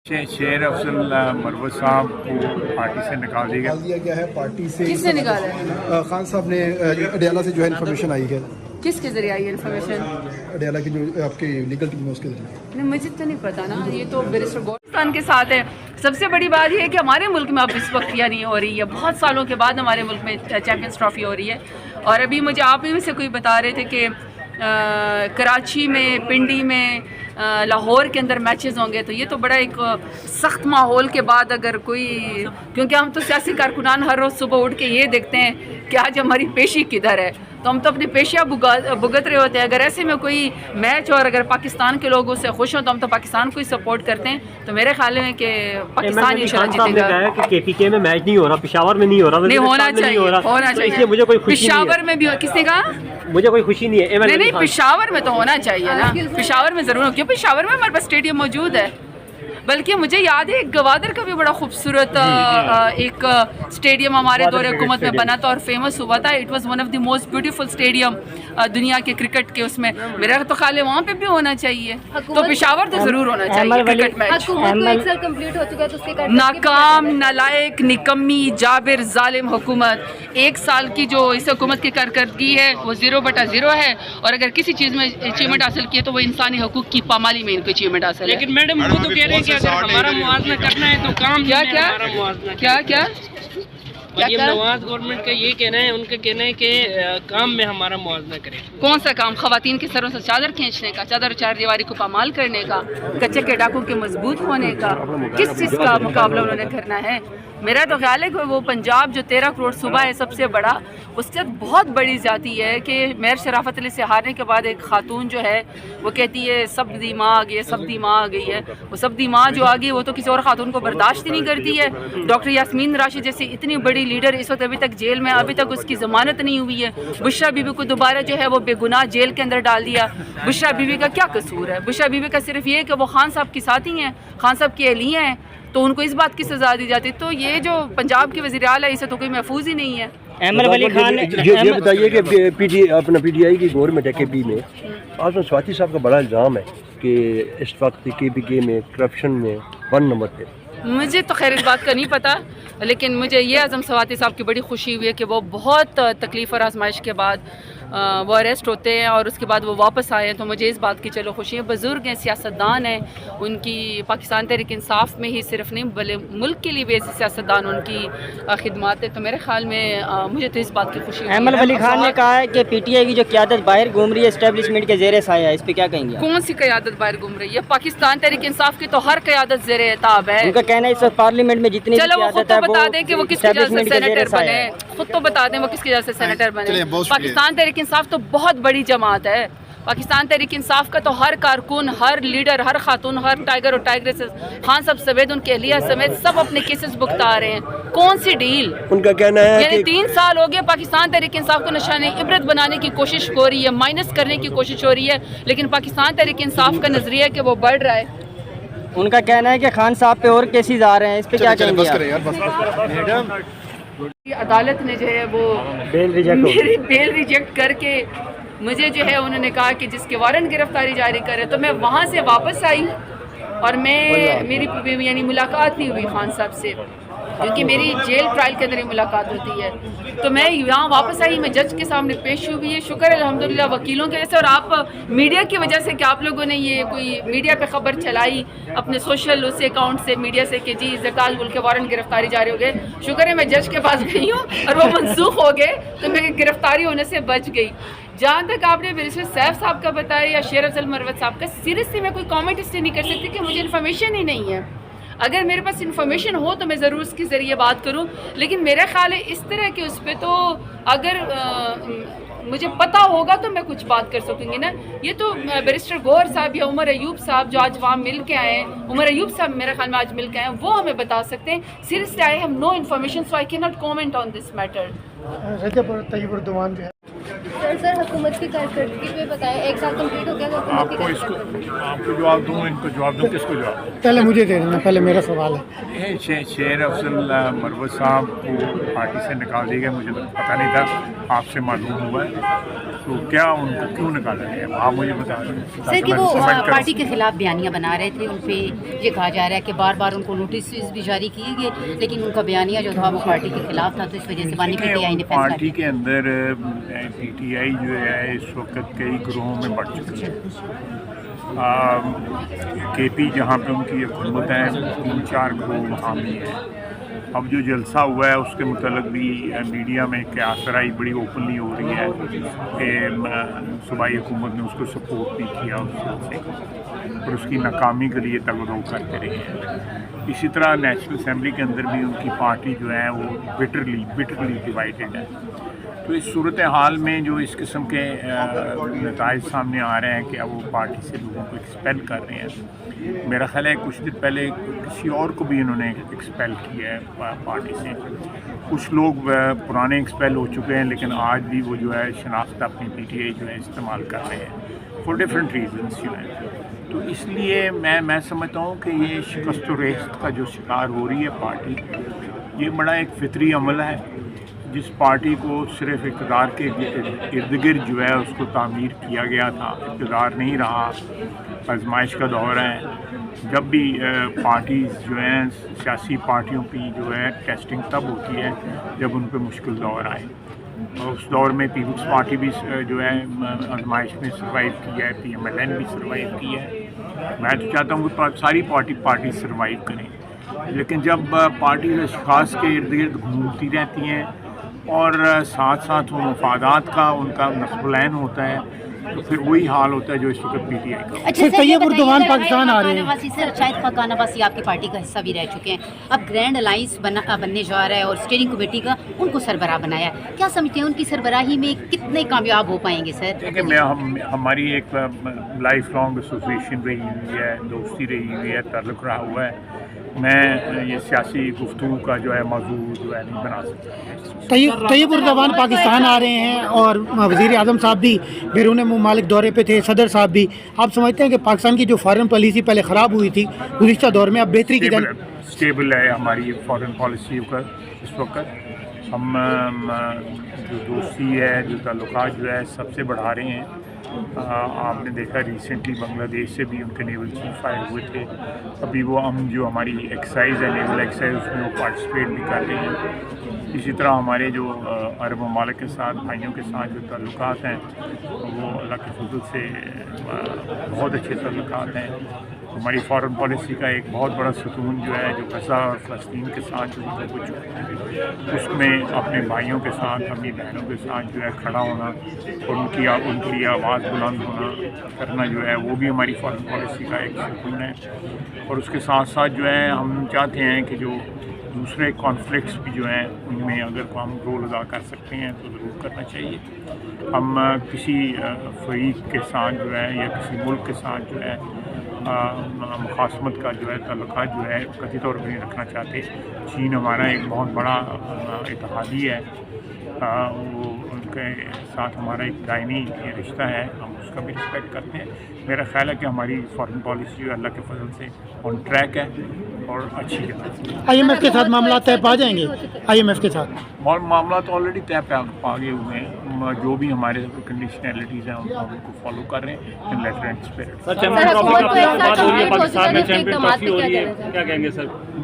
शेर अफजल मरवत साहब को पार्टी से निकाल दिया गया है पार्टी से। किसने निकाला है? खान साहब ने अडियाला से जो है इन्फॉर्मेशन आई है। किसके जरिए आई इन्फॉर्मेशन? अडियाला की जो आपकी लीगल टीम है उसके जरिए। नहीं, मुझे तो नहीं पता ना, ये तो बैरिस्टर गोरस्तान के साथ है। सबसे बड़ी बात ये है कि हमारे मुल्क में अब इस वक्त या नहीं हो रही है, बहुत सालों के बाद हमारे मुल्क में चैम्पियंस ट्रॉफी हो रही है। और अभी मुझे आप ही में से कोई बता रहे थे कि कराची में, पिंडी में, लाहौर के अंदर मैचेस होंगे, तो ये तो बड़ा एक सख्त माहौल के बाद अगर कोई, क्योंकि हम तो सियासी कारकुनान हर रोज़ सुबह उठ के ये देखते हैं कि आज हमारी पेशी किधर है, तो हम तो अपनी पेशियाँ भुगत रहे होते हैं। अगर ऐसे में कोई मैच और अगर पाकिस्तान के लोग उससे खुश हों तो हम तो पाकिस्तान को ही सपोर्ट करते हैं। तो मेरे ख्याल में कि पाकिस्तान इंशाल्लाह जीतेगा। कि केपीके में मैच नहीं हो रहा, पेशावर में नहीं हो रहा, नहीं होना चाहिए, होना चाहिए। मुझे कोई खुशी पेशावर में भी किसने कहा? मुझे कोई खुशी नहीं है। नहीं, पेशावर में तो होना चाहिए ना, पेशावर में ज़रूर, क्योंकि पेशावर में हमारे पास स्टेडियम मौजूद है। बल्कि मुझे याद है गवादर का भी बड़ा खूबसूरत एक स्टेडियम हमारे दौरे हुकूमत में बना था और फेमस हुआ था। It was one of the most beautiful stadium दुनिया के क्रिकेट के उसमें। मेरा तो ख्याल है वहाँ पे भी होना चाहिए, तो पेशावर तो ज़रूर होना चाहिए क्रिकेट मैच। कंप्लीट हो चुका है तो उसके नाकाम, नालायक, निकम्मी, जाबिर, जालिम हुकूमत। 1 साल की जो इस हुकूमत की कारकर्दगी है वो 0/0 है, और अगर किसी चीज़ में अचीवमेंट हासिल की है तो वो इंसानी हकूक़ की पामाली में इनको अचीवमेंट हासिल है। लेकिन मैडम वो तो कह रहे हैं कि अगर हमारा मुआवजा करना है तो काम क्या क्या मरियम नवाज गवर्नमेंट का ये कहना है, उनका कहना है कि काम में हमारा मुआवजा करें। कौन सा काम? खवातीन के सरों से चादर खींचने का, चादर चार दीवारी को पामाल करने का, कच्चे के डाकू के मजबूत होने का? किस चीज़ का मुकाबला उन्होंने करना है? मेरा तो ख्याल है कि वो पंजाब जो 13 करोड़ सूबा है सबसे बड़ा, उससे बहुत बड़ी जाती है कि मेयर शराफत अली से हारने के बाद एक खातून जो है वो कहती है सब्दी माँ आ गई है, सब्दी माँ आ गई है। वो सब्दी माँ जो आ गई वो तो किसी और खातून को बर्दाश्त ही नहीं करती है। डॉक्टर यास्मीन राशिद जैसी इतनी बड़ी लीडर इस वक्त अभी तक जेल में, अभी तक उसकी ज़मानत नहीं हुई है। बुशरा बीबी को दोबारा जो है वो बेगुनाह जेल के अंदर डाल दिया। बुशरा बीबी का क्या कसूर है? बुशरा बीबी का सिर्फ ये कि वो खान साहब की साथी हैं, खान साहब की अहलिया हैं, तो उनको इस बात की सज़ा दी जाती। तो ये जो पंजाब की वज़ीर आला है इसे तो कोई महफूज ही नहीं है। अहमद वली खान ये बताइए कि अपना PTI की गवर्नमेंट है KP में, आज स्वाति साहब का बड़ा इल्ज़ाम है कि इस वक्त KPK में करप्शन में 1 नंबर पे। मुझे तो खैर इस बात का नहीं पता, लेकिन मुझे ये आज़म स्वाति साहब की बड़ी खुशी हुई है कि वो बहुत तकलीफ़ और आजमाइश के बाद वो अरेस्ट होते हैं और उसके बाद वो वापस आए हैं। तो मुझे इस बात की चलो खुशी है। बुज़ुर्ग हैं, सियासतदान हैं, उनकी पाकिस्तान तहरीक इंसाफ में ही सिर्फ नहीं बल्कि मुल्क के लिए भी ऐसे सियासतदान उनकी खिदमत है। तो मेरे ख्याल में मुझे तो इस बात की खुशी है। अहमद वली खान ने कहा है कि PTI की जो क़यादत बाहर घूम रही है एस्टेब्लिशमेंट के ज़ेरे साया है, इस पर क्या कहेंगे? कौन सी क़यादत बाहर घूम रही है? पाकिस्तान तहरीक इंसाफ की तो हर क़यादत ज़ेरे एताब है। उनका कहना है इस वक्त पार्लियामेंट में जितनी चलो वो खुद तो बता दें कि वो किसकी वजह से सेनेटर बने, खुद तो बता दें वो किसकी वजह से सेनेटर बने। पाकिस्तान तहरीक इंसाफ तो बहुत बड़ी जमात है। पाकिस्तान तहरीक इंसाफ का तो हर कारकुन, हर लीडर, हर खातून, हर टाइगर और टाइग्रेस, खान साहब समेत, उनके अहलिया समेत सब अपने केसेस भुगता रहे हैं। कौन सी डील? उनका कहना है यानी 3 साल हो गए पाकिस्तान तहरीक इंसाफ को निशाने इबरत बनाने की कोशिश हो रही है, माइनस करने की कोशिश हो रही है, लेकिन पाकिस्तान तहरीक इंसाफ का नजरिया है कि वो बढ़ रहा है। उनका कहना है कि खान साहब पे और केसेस आ रहे हैं, इस पे क्या कहेंगे? अदालत ने जो है वो मेरी बेल रिजेक्ट करके मुझे जो है उन्होंने कहा कि जिसके वारंट गिरफ्तारी जारी करे, तो मैं वहाँ से वापस आई और मेरी यानी मुलाकात नहीं हुई खान साहब से, क्योंकि मेरी जेल ट्रायल के अंदर ही मुलाकात होती है। तो मैं यहाँ वापस आई, मैं जज के सामने पेश हुई है, शुक्र है अल्हम्दुलिल्लाह वकीलों के वजह से और आप मीडिया की वजह से कि आप लोगों ने ये कोई मीडिया पे खबर चलाई अपने सोशल उस अकाउंट से, मीडिया से कि जी जरदाल गुल के वारंट गिरफ्तारी जारी हो गए। शुक्र है मैं जज के पास गई हूँ और वो मनसूख हो गए, तो मैं गिरफ्तारी होने से बच गई। जहाँ तक आपने बैरिस्टर सैफ साहब का बताया या शेर अफजल मरवत साहब का, सीरियसली मैं कोई कॉमेंट इसलिए नहीं कर सकती कि मुझे इन्फॉर्मेशन ही नहीं है। अगर मेरे पास इन्फॉर्मेशन हो तो मैं ज़रूर उसके ज़रिए बात करूं, लेकिन मेरा ख्याल है इस तरह के उस पर तो अगर मुझे पता होगा तो मैं कुछ बात कर सकूंगी ना। ये तो बैरिस्टर गौहर साहब या उमर अयूब साहब जो आज वहाँ मिल के आए हैं, उमर अयूब साहब मेरे ख्याल में आज मिल के आए हैं, वो हमें बता सकते हैं। Seriously I have no information, so I can not comment on this matter. Recep और तैयब उर्दवान जो है सर हुकूमत की कारकर्दगी पे बताएं, 1 साल कंप्लीट हो गया तो हुकूमत की आपको इसको कारकर्दगी। आपको जवाब दूँ, इनको जवाब दूँ, किसको जवाब? पहले मुझे दे देना, पहले मेरा सवाल है। ये शेर अफजल मरवत साहब को पार्टी से निकाल दिया गया, मुझे तो पता नहीं था, आपसे मालूम हुआ है। तो क्या उनको क्यों निकाला गया, आप मुझे बता दें। सर कि वो पार्टी के खिलाफ बयानियां बना रहे थे, उन पे ये कहा जा रहा है कि बार बार उनको नोटिस भी जारी किए गए, लेकिन उनका बयानिया जो था वो पार्टी के खिलाफ था, तो इस वजह से मानी पीटीआई ने फैसला पार्टी के अंदर पीटीआई जो है इस वक्त कई ग्रोहों में बढ़ चुकी है। केपी जहाँ पे उनकी हुकूमत है, 3-4 ग्रोह वहाँ भी है। अब जो जलसा हुआ है उसके मुतल्लिक़ भी मीडिया में क्या आसराई बड़ी ओपनली हो रही है कि सूबाई हुकूमत ने उसको सपोर्ट नहीं किया उससे, और उसकी नाकामी के लिए तगड़ो करते रहे हैं। इसी तरह नेशनल असम्बली के अंदर भी उनकी पार्टी जो है वो बिटरली डिवाइडेड है। तो इस सूरत हाल में जो इस किस्म के नताइज सामने आ रहे हैं कि अब वो पार्टी से लोगों को एक्सपेल कर रहे हैं, मेरा ख्याल है कुछ दिन पहले किसी और को भी इन्होंने एक्सपेल किया है पार्टी से। कुछ लोग पुराने एक्सपेल हो चुके हैं, लेकिन आज भी वो जो है शनाख्त अपनी पीटीआई जो है इस्तेमाल कर रहे हैं फॉर डिफरेंट रीजंस जो है। तो इसलिए मैं समझता हूँ कि ये शिकस्त व रेस्त का जो शिकार हो रही है पार्टी, ये बड़ा एक फितरी अमल है। जिस पार्टी को सिर्फ इक़्तिदार के इर्द गिर्द जो है उसको तामीर किया गया था, इक़्तिदार नहीं रहा, आजमाइश का दौर है। जब भी पार्टीज़ जो हैं, सियासी पार्टियों की जो है टेस्टिंग तब होती है जब उन पर मुश्किल दौर आए, और उस दौर में पीपल्स पार्टी भी जो है आजमाइश में सर्वाइव किया है, PMLN भी सर्वाइव किया है। मैं तो चाहता हूँ कि सारी पार्टी सर्वाइव करें, लेकिन जब पार्टी अशख़ास के इर्द गिर्द घूमती रहती हैं और साथ साथ वो मफादात का उनका नस्बुलैन होता है, तो फिर वही हाल होता है जो इस वक्त पीटीआई का। अच्छा सर, ये बताइए, पाकिस्तान आ रहे हैं सर, शायद खान अब्बासी आपकी पार्टी का हिस्सा भी रह चुके हैं, अब ग्रैंड अलाइंस बनने जा रहा है और स्टीयरिंग कमेटी का उनको सरबराह बनाया, क्या समझते हैं उनकी सरबराही में कितने कामयाब हो पाएंगे सर? देखिए, हमारी एक लाइफ लॉन्ग एसोसिएशन रही हुई है, दोस्ती रही हुई है, ताल्लुक़ रहा हुआ है। मैं ये सियासी गुफ्तगू का जो है मौजू जो है नहीं बना सकता। तैयब उर्दवान पाकिस्तान आ रहे हैं और वज़ीर आज़म साहब भी बैरून मुमालिक दौरे पे थे, सदर साहब भी। आप समझते हैं कि पाकिस्तान की जो फॉरेन पॉलिसी पहले ख़राब हुई थी गुज़िश्ता दौर में, अब बेहतरी की स्टेबल है हमारी फॉरेन पॉलिसी का। इस वक्त हम जो दोस्ती है, जो ताल्लुकात जो है सबसे बढ़ा रहे हैं। आपने देखा रिसेंटली बांग्लादेश से भी उनके नेवल चीफ आए हुए थे। अभी वो हम जो हमारी एक्सरसाइज है, नेवल एक्सरसाइज, उसमें वो पार्टिसिपेट भी कर रहे हैं। इसी तरह हमारे जो अरब ममालिक के साथ, भाइयों के साथ जो ताल्लुकात हैं वो अल्लाह के फज़ल से बहुत अच्छे ताल्लुकात हैं। हमारी फॉरेन पॉलिसी का एक बहुत बड़ा सतून जो है, जो गज़ा और फ़लस्तीन के साथ जो कुछ उसमें अपने भाइयों के साथ, अपनी बहनों के साथ जो है खड़ा होना और उनके लिए आवाज़ बुलंद होना करना जो है, वो भी हमारी फॉरेन पॉलिसी का एक सतून है। और उसके साथ साथ जो है हम चाहते हैं कि जो दूसरे कॉन्फ्लिक्ट्स भी जो हैं उनमें अगर हम रोल अदा कर सकते हैं तो ज़रूर करना चाहिए। हम किसी फ़रीक के साथ जो है या किसी मुल्क के साथ जो है मुखासमत का जो है ताल्लुकात जो है कथित तौर पर नहीं रखना चाहते। चीन हमारा एक बहुत बड़ा इत्तेहादी है, वो उनके साथ हमारा एक दायनी रिश्ता है, हम उसका भी रिस्पेक्ट करते हैं। मेरा ख्याल है कि हमारी फॉरेन पॉलिसी जो अल्लाह के फजल से ऑन ट्रैक है और अच्छी है। IMF के साथ मामला तय पा जाएंगे? IMF के साथ मामला तो ऑलरेडी तय पा गए हुए हैं। जो भी हमारे कंडीशनैलिटीज़ हैं उनको फॉलो कर रहे हैं in letter and spirit. Champion trophy का बात हो रही है, पाकिस्तान में चैंपियन ट्रॉफी हो रही है, क्या कहेंगे सर?